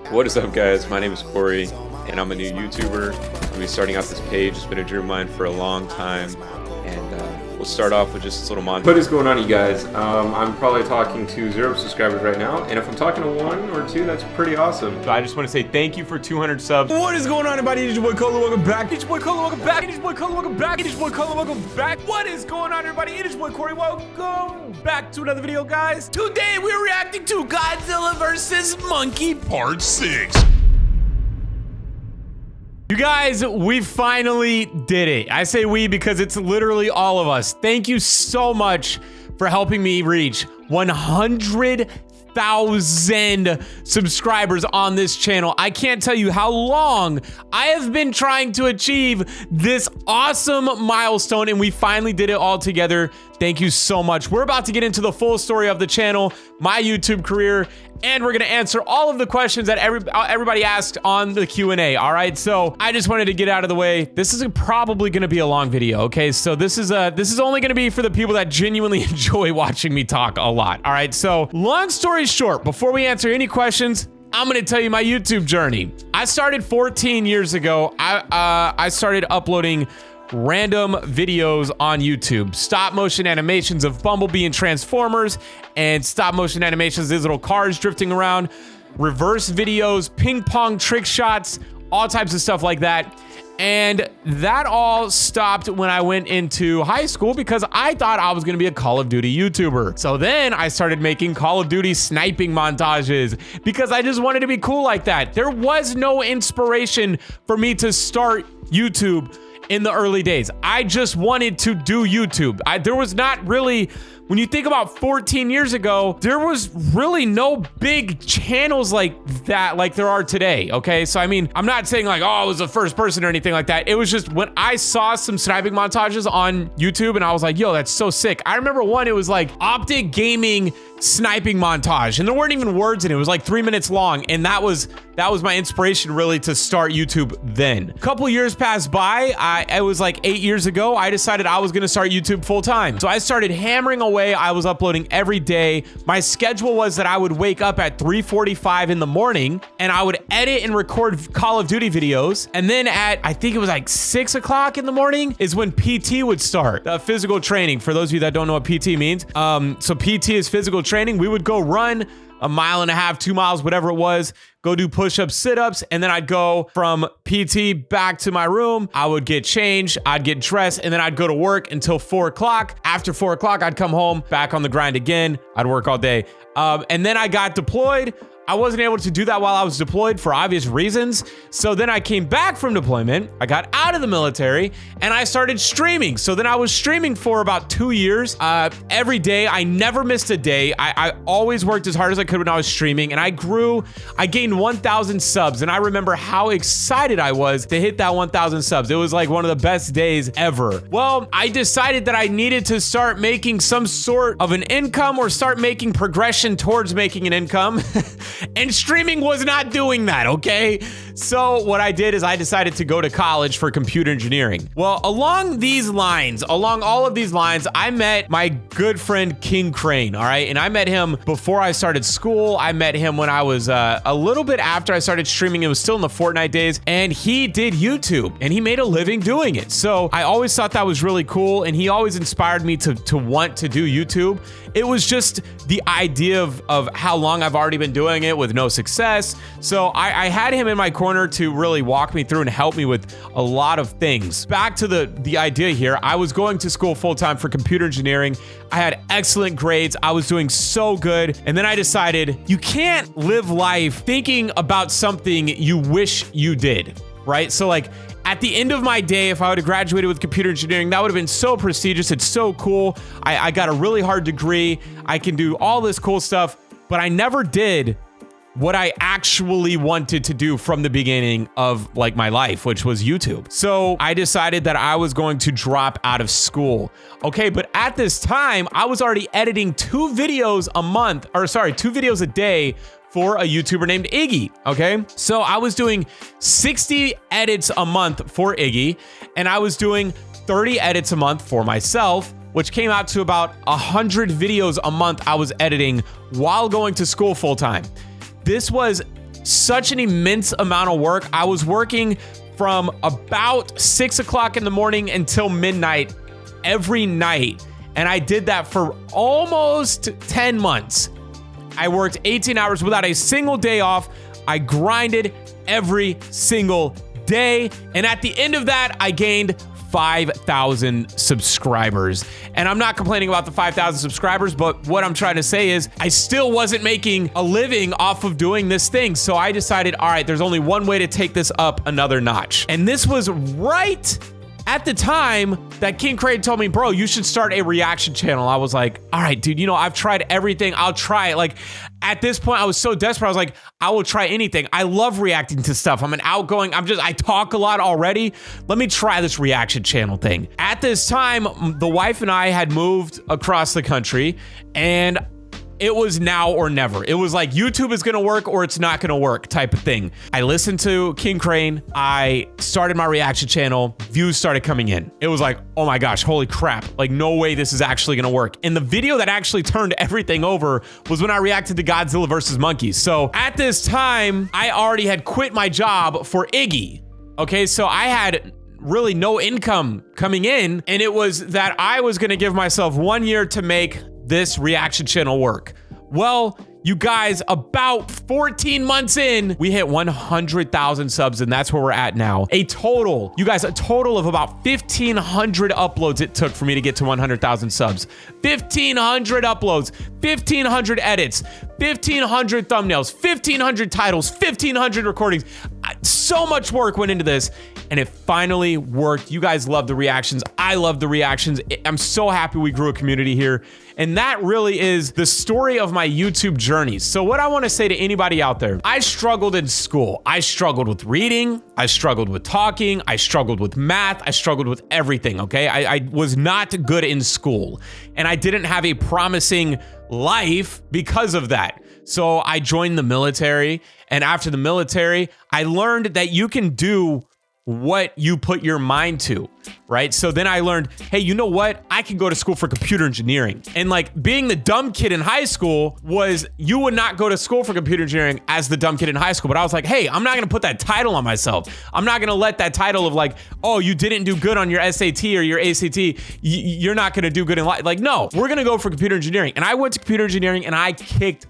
What is up, guys? My name is Corey, and I'm a new YouTuber. I'll be starting out this page. It's been a dream of mine for a long time, and we'll start off with just this little montage. What is going on, you guys? I'm probably talking to 0 subscribers right now, and if I'm talking to 1 or 2, that's pretty awesome. So I just want to say thank you for 200 subs. What is going on, everybody? It's your boy Colo, welcome back. It's your boy Colo, welcome back. It's your boy Colo, welcome back. It's your boy Colo, welcome back. What is going on, everybody? It is your boy Corey, welcome back to another video, guys. Today we're reacting to Godzilla vs. Monkey Part 6. You guys, we finally did it. I say we because it's literally all of us. Thank you so much for helping me reach 100,000 subscribers on this channel. I can't tell you how long I have been trying to achieve this awesome milestone, and we finally did it all together. Thank you so much. We're about to get into the full story of the channel, my YouTube career, and we're gonna answer all of the questions that everybody asked on the Q&A, all right? So I just wanted to get out of the way. This is probably gonna be a long video, okay? So this is only gonna be for the people that genuinely enjoy watching me talk a lot, all right? So long story short, before we answer any questions, I'm gonna tell you my YouTube journey. I started 14 years ago. I started uploading random videos on YouTube, stop motion animations of Bumblebee and Transformers, and stop motion animations, these little cars drifting around, reverse videos, ping pong trick shots, all types of stuff like that. And that all stopped when I went into high school because I thought I was gonna be a Call of Duty YouTuber. So then I started making Call of Duty sniping montages because I just wanted to be cool like that. There was no inspiration for me to start YouTube in the early days. I just wanted to do YouTube. There was not really, when you think about 14 years ago, there was really no big channels like that like there are today, okay? So I mean, I'm not saying like, oh, I was the first person or anything like that. It was just when I saw some sniping montages on YouTube and I was like, yo, that's so sick. I remember one, it was like Optic Gaming sniping montage, and there weren't even words in it. It was like 3 minutes long, and that was my inspiration really to start YouTube then. A couple years passed by. It was like 8 years ago. I decided I was gonna start YouTube full time. So I started hammering away. I was uploading every day. My schedule was that I would wake up at 3:45 in the morning, and I would edit and record Call of Duty videos. And then at, I think it was like 6 o'clock in the morning is when PT would start, physical training. For those of you that don't know what PT means. So PT is physical training. We would go run 1.5 miles, 2 miles, whatever it was, go do push-ups, sit-ups, and then I'd go from PT back to my room. I would get changed, I'd get dressed, and then I'd go to work until 4 o'clock. After 4 o'clock, I'd come home, back on the grind again. I'd work all day. And then I got deployed. I wasn't able to do that while I was deployed for obvious reasons. So then I came back from deployment, I got out of the military, and I started streaming. So then I was streaming for about 2 years, every day. I never missed a day. I always worked as hard as I could when I was streaming, and I gained 1,000 subs, and I remember how excited I was to hit that 1,000 subs. It was like one of the best days ever. Well, I decided that I needed to start making some sort of an income or start making progression towards making an income. And streaming was not doing that, okay? So what I did is I decided to go to college for computer engineering. Well, along all of these lines, I met my good friend King Crane, all right? And I met him before I started school. I met him when I was a little bit after I started streaming. It was still in the Fortnite days, and he did YouTube, and he made a living doing it. So I always thought that was really cool, and he always inspired me to want to do YouTube. It was just the idea of how long I've already been doing it with no success. So I had him in my corner to really walk me through and help me with a lot of things. Back to the idea here, I was going to school full-time for computer engineering. I had excellent grades. I was doing so good. And then I decided you can't live life thinking about something you wish you did, right? So like, at the end of my day, if I would have graduated with computer engineering, that would have been so prestigious. It's so cool. I got a really hard degree. I can do all this cool stuff, but I never did what I actually wanted to do from the beginning of like my life, which was YouTube. So I decided that I was going to drop out of school. Okay, but at this time, I was already editing 2 videos a day for a YouTuber named Iggy, okay? So I was doing 60 edits a month for Iggy, and I was doing 30 edits a month for myself, which came out to about 100 videos a month I was editing while going to school full time. This was such an immense amount of work. I was working from about 6 o'clock in the morning until midnight every night. And I did that for almost 10 months. I worked 18 hours without a single day off. I grinded every single day. And at the end of that, I gained 5,000 subscribers. And I'm not complaining about the 5,000 subscribers, but what I'm trying to say is I still wasn't making a living off of doing this thing. So I decided, all right, there's only one way to take this up another notch. And this was right at the time that King Crane told me, bro, you should start a reaction channel. I was like, all right, dude, you know, I've tried everything. I'll try it. Like at this point, I was so desperate. I was like, I will try anything. I love reacting to stuff. I'm an outgoing, I talk a lot already. Let me try this reaction channel thing. At this time, the wife and I had moved across the country, and it was now or never. It was like YouTube is gonna work or it's not gonna work type of thing. I listened to King Crane. I started my reaction channel. Views started coming in. It was like, oh my gosh, holy crap. Like no way this is actually gonna work. And the video that actually turned everything over was when I reacted to Godzilla versus monkeys. So at this time, I already had quit my job for Iggy. Okay, so I had really no income coming in, and it was that I was gonna give myself 1 year to make this reaction channel work. Well, you guys, about 14 months in, we hit 100,000 subs, and that's where we're at now. A total of about 1,500 uploads it took for me to get to 100,000 subs. 1,500 uploads, 1,500 edits, 1,500 thumbnails, 1,500 titles, 1,500 recordings. So much work went into this, and it finally worked. You guys love the reactions. I love the reactions. I'm so happy we grew a community here. And that really is the story of my YouTube journey. So what I want to say to anybody out there, I struggled in school. I struggled with reading. I struggled with talking. I struggled with math. I struggled with everything, okay? I was not good in school, and I didn't have a promising life because of that. So I joined the military, and after the military, I learned that you can do what you put your mind to, right? So then I learned, hey, you know what? I can go to school for computer engineering. And like being the dumb kid in high school was, you would not go to school for computer engineering as the dumb kid in high school. But I was like, hey, I'm not gonna put that title on myself. I'm not gonna let that title of like, oh, you didn't do good on your SAT or your ACT, you're not gonna do good in life. Like, no, we're gonna go for computer engineering. And I went to computer engineering and I kicked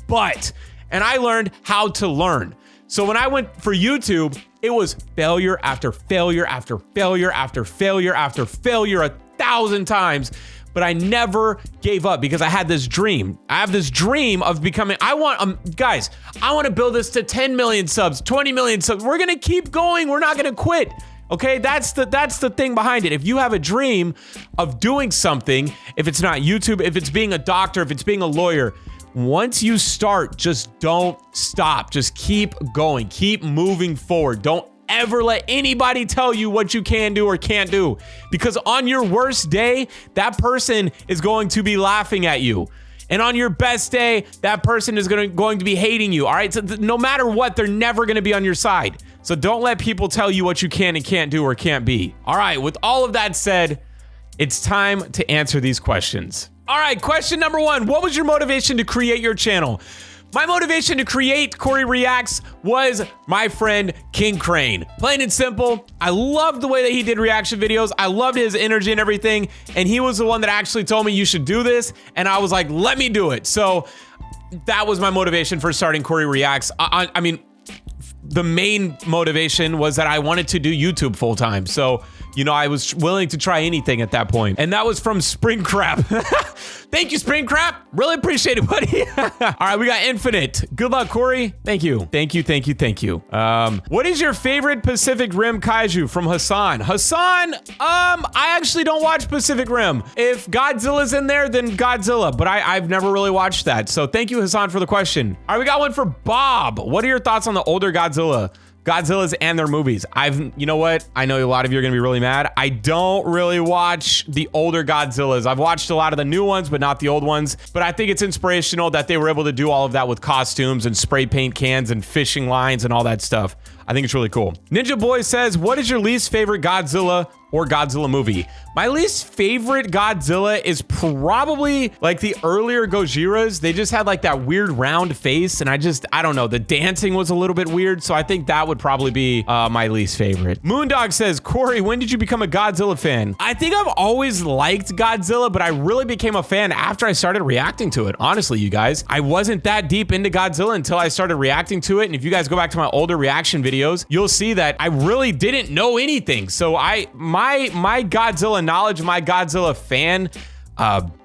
butt. And I learned how to learn. So when I went for YouTube, it was failure after failure after failure after failure after failure 1,000 times. But I never gave up because I had this dream. I have this dream of becoming, guys, I want to build this to 10 million subs, 20 million subs. We're going to keep going. We're not going to quit. Okay, that's the thing behind it. If you have a dream of doing something, if it's not YouTube, if it's being a doctor, if it's being a lawyer, once you start, just don't stop. Just keep going. Keep moving forward. Don't ever let anybody tell you what you can do or can't do. Because on your worst day, that person is going to be laughing at you. And on your best day, that person is going to be hating you. All right? So no matter what, they're never going to be on your side. So don't let people tell you what you can and can't do or can't be. All right, with all of that said, it's time to answer these questions. All right, question number 1. What was your motivation to create your channel? My motivation to create Corey Reacts was my friend King Crane. Plain and simple, I loved the way that he did reaction videos. I loved his energy and everything. And he was the one that actually told me you should do this. And I was like, let me do it. So that was my motivation for starting Corey Reacts. I mean, the main motivation was that I wanted to do YouTube full time. So, you know, I was willing to try anything at that point. And that was from Spring Crap. Thank you, Spring Crap. Really appreciate it, buddy. All right, we got Infinite. Good luck, Corey. Thank you. Thank you, thank you, thank you. What is your favorite Pacific Rim kaiju? From Hassan. Hassan, I actually don't watch Pacific Rim. If Godzilla's in there, then Godzilla. But I've never really watched that. So thank you, Hassan, for the question. All right, we got one for Bob. What are your thoughts on the older Godzillas and their movies? You know what? I know a lot of you are gonna be really mad. I don't really watch the older Godzillas. I've watched a lot of the new ones, but not the old ones. But I think it's inspirational that they were able to do all of that with costumes and spray paint cans and fishing lines and all that stuff. I think it's really cool. Ninja Boy says, what is your least favorite Godzilla or Godzilla movie? My least favorite Godzilla is probably like the earlier Gojiras. They just had like that weird round face, and I don't know, the dancing was a little bit weird, so I think that would probably be my least favorite. Moondog says, Corey, when did you become a Godzilla fan? I think I've always liked Godzilla, but I really became a fan after I started reacting to it. Honestly, you guys, I wasn't that deep into Godzilla until I started reacting to it, and if you guys go back to my older reaction videos, you'll see that I really didn't know anything. So my Godzilla knowledge, my Godzilla fan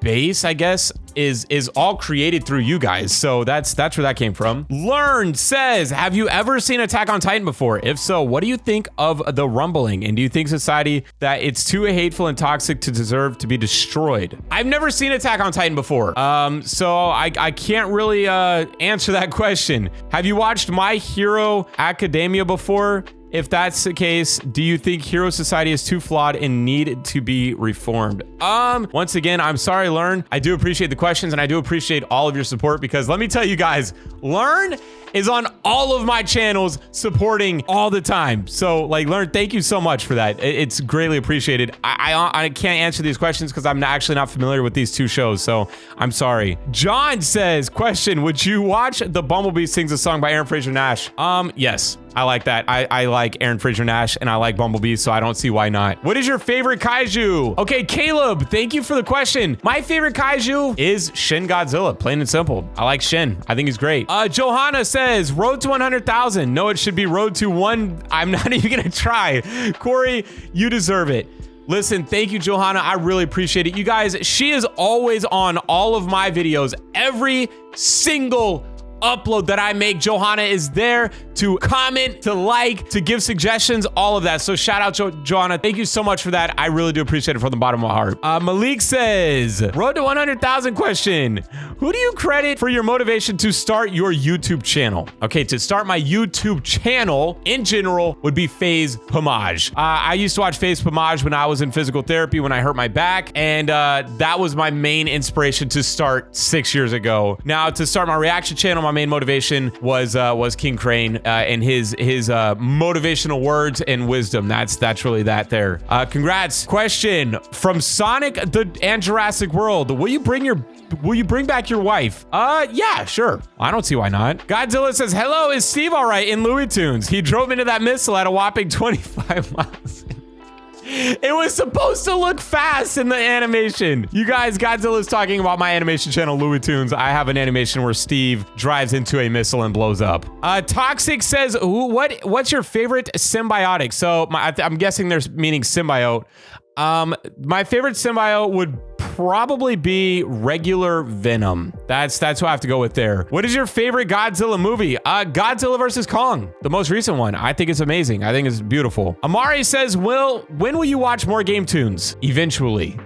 base, I guess, is all created through you guys. So that's where that came from. Learn says, have you ever seen Attack on Titan before? If so, what do you think of the rumbling? And do you think society that it's too hateful and toxic to deserve to be destroyed? I've never seen Attack on Titan before. So I can't really answer that question. Have you watched My Hero Academia before? If that's the case, do you think Hero Society is too flawed and need to be reformed? Once again, I'm sorry, Learn. I do appreciate the questions, and I do appreciate all of your support, because let me tell you guys, Learn is on all of my channels supporting all the time. So like, Learn, thank you so much for that. It's greatly appreciated. I can't answer these questions because I'm actually not familiar with these two shows, so I'm sorry. John says, question, would you watch The Bumblebee Sings a Song by Aaron Fraser Nash? Yes. I like that. I like Aaron Fraser Nash, and I like Bumblebee, so I don't see why not. What is your favorite kaiju? Okay, Caleb, thank you for the question. My favorite kaiju is Shin Godzilla, plain and simple. I like Shin. I think he's great. Johanna says, road to 100,000. No, it should be road to 1. I'm not even gonna try. Corey, you deserve it. Listen, thank you, Johanna. I really appreciate it. You guys, she is always on all of my videos. Every single upload that I make, Johanna is there to comment, to like, to give suggestions, all of that. So shout out Johanna. Thank you so much for that. I really do appreciate it from the bottom of my heart. Malik says, road to 100,000 question. Who do you credit for your motivation to start your YouTube channel? Okay, to start my YouTube channel in general would be FaZe Pomage. I used to watch FaZe Pomage when I was in physical therapy when I hurt my back, and that was my main inspiration to start 6 years ago. Now, to start my reaction channel, my main motivation was King Crane and his motivational words and wisdom. That's really that there. Congrats. Question from Sonic and Jurassic World. Will you bring back your wife? Yeah, sure. I don't see why not. Godzilla says, hello, is Steve all right in Looney Tunes? He drove into that missile at a whopping 25 miles. It was supposed to look fast in the animation. You guys, Godzilla's talking about my animation channel, Looney Tunes. I have an animation where Steve drives into a missile and blows up. Toxic says, what's your favorite symbiotic? So I'm guessing there's meaning symbiote. My favorite symbiote would probably be regular Venom. That's what I have to go with there. What is your favorite Godzilla movie? Godzilla vs. Kong, the most recent one. I think it's amazing. I think it's beautiful. Amari says, when will you watch more Game Tunes? Eventually.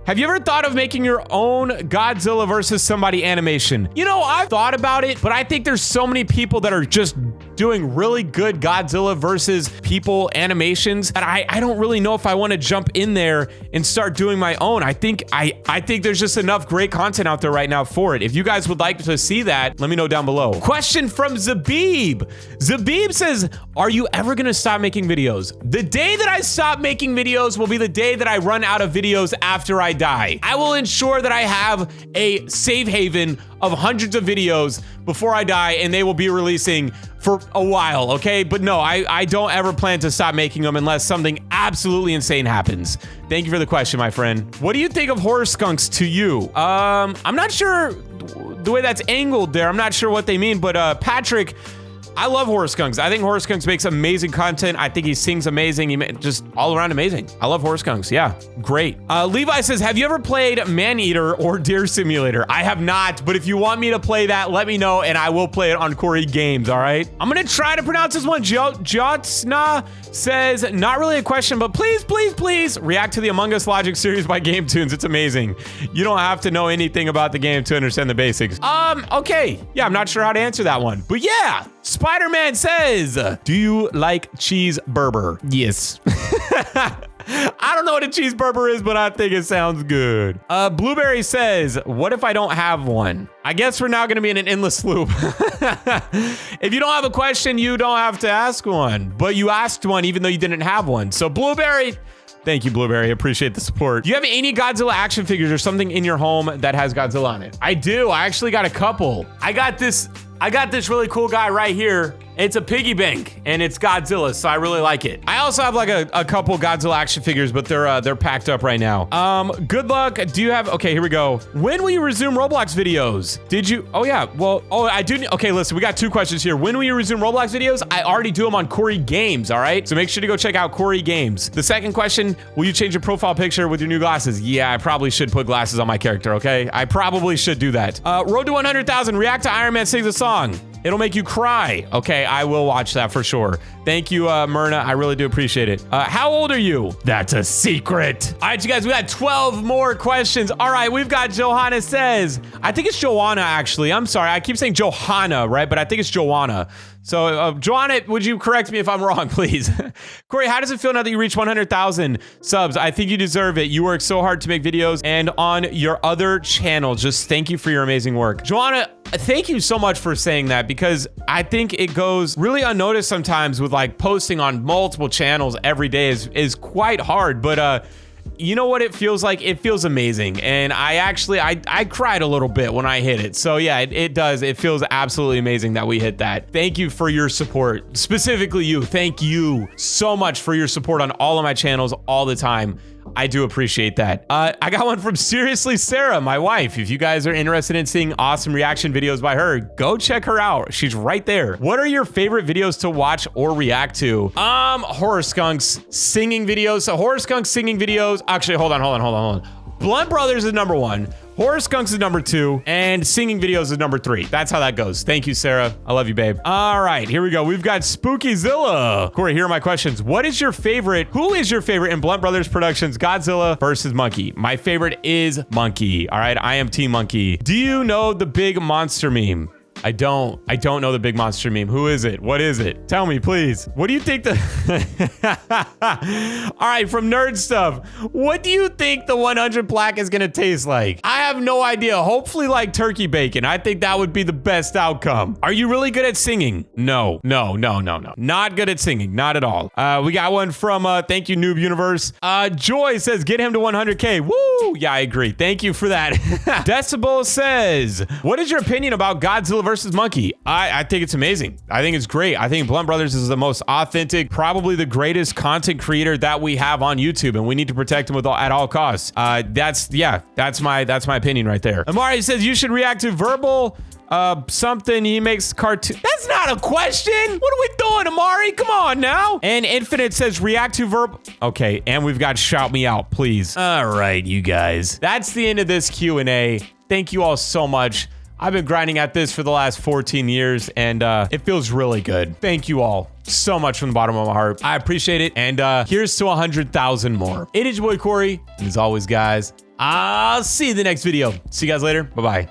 Have you ever thought of making your own Godzilla versus somebody animation? You know, I've thought about it, but I think there's so many people that are just doing really good Godzilla versus people animations that I don't really know if I want to jump in there and start doing my own. I think there's just enough great content out there right now for it. If you guys would like to see that, let me know down below. Question from Zabib. Zabib says, are you ever gonna stop making videos? The day that I stop making videos will be the day that I run out of videos after I die. I will ensure that I have a safe haven of hundreds of videos before I die, and they will be releasing for a while, okay? But no, I don't ever plan to stop making them unless something absolutely insane happens. Thank you for the question, my friend. What do you think of horror skunks to you? I'm not sure the way that's angled there. I'm not sure what they mean, but Patrick, I love Horror Skunks. I think Horror Skunks makes amazing content. I think he sings amazing. Just all around amazing. I love Horror Skunks. Yeah, great. Levi says, have you ever played Maneater or Deer Simulator? I have not, but if you want me to play that, let me know and I will play it on Corey Games, all right? I'm gonna try to pronounce this one. Jotsna says, not really a question, but please, please, please react to the Among Us Logic series by Game Tunes. It's amazing. You don't have to know anything about the game to understand the basics. Okay. Yeah, I'm not sure how to answer that one, but yeah. Spider-Man says, do you like cheese burger? Yes. I don't know what a cheeseburger is, but I think it sounds good. Blueberry says, what if I don't have one? I guess we're now going to be in an endless loop. If you don't have a question, you don't have to ask one, but you asked one even though you didn't have one. So Blueberry, thank you, Blueberry. Appreciate the support. Do you have any Godzilla action figures or something in your home that has Godzilla on it? I do. I actually got a couple. I got this really cool guy right here. It's a piggy bank and it's Godzilla, so I really like it. I also have like a couple Godzilla action figures, but they're packed up right now. Good luck. Do you have, okay, here we go. When will you resume Roblox videos? Did you, oh yeah, well, oh, I do, okay, listen, we got 2 questions here. When will you resume Roblox videos? I already do them on Corey Games, all right? So make sure to go check out Corey Games. The second question, will you change your profile picture with your new glasses? Yeah, I probably should put glasses on my character, okay? I probably should do that. Road to 100,000, react to Iron Man sings a song. It'll make you cry. Okay, I will watch that for sure. Thank you, Myrna. I really do appreciate it. How old are you? That's a secret. All right, you guys, we got 12 more questions. All right, we've got Johanna says, I think it's Joanna, actually. I'm sorry, I keep saying Johanna, right? But I think it's Joanna. So, Joanna, would you correct me if I'm wrong, please? Corey, how does it feel now that you reached 100,000 subs? I think you deserve it. You work so hard to make videos and on your other channel. Just thank you for your amazing work. Joanna, thank you so much for saying that, because I think it goes really unnoticed sometimes with like posting on multiple channels every day is quite hard. But you know what it feels like? It feels amazing. And I cried a little bit when I hit it. So yeah, it does. It feels absolutely amazing that we hit that. Thank you for your support. Specifically you. Thank you so much for your support on all of my channels all the time. I do appreciate that. I got one from Seriously Sarah, my wife. If you guys are interested in seeing awesome reaction videos by her, go check her out. She's right there. What are your favorite videos to watch or react to? Horror Skunks singing videos. So Horror Skunks singing videos. Actually, hold on. Blunt Brothers is number 1. Horror Skunks is number 2, and singing videos is number 3. That's how that goes. Thank you, Sarah. I love you, babe. All right, here we go. We've got Spookyzilla. Corey, here are my questions. What is your favorite? Who is your favorite in Blunt Brothers Productions, Godzilla versus Monkey? My favorite is Monkey. All right, I am Team Monkey. Do you know the big monster meme? I don't know the big monster meme. Who is it? What is it? Tell me, please. What do you think the... All right, from Nerd Stuff. What do you think the 100 plaque is gonna taste like? I have no idea. Hopefully like turkey bacon. I think that would be the best outcome. Are you really good at singing? No. Not good at singing. Not at all. We got one from, thank you, Noob Universe. Joy says, get him to 100K. Woo! Yeah, I agree. Thank you for that. Decibel says, what is your opinion about Godzilla versus Monkey? I think it's amazing. I think it's great. I think Blunt Brothers is the most authentic, probably the greatest content creator that we have on YouTube, and we need to protect him at all costs. That's my opinion right there. Amari says you should react to verbal something he makes cartoon. That's not a question. What are we doing, Amari? Come on now. And Infinite says react to verbal. Okay, and we've got shout me out, please. All right, you guys. That's the end of this Q&A. Thank you all so much. I've been grinding at this for the last 14 years, and it feels really good. Thank you all so much from the bottom of my heart. I appreciate it, and here's to 100,000 more. It is your boy Corey, and as always, guys, I'll see you in the next video. See you guys later. Bye-bye.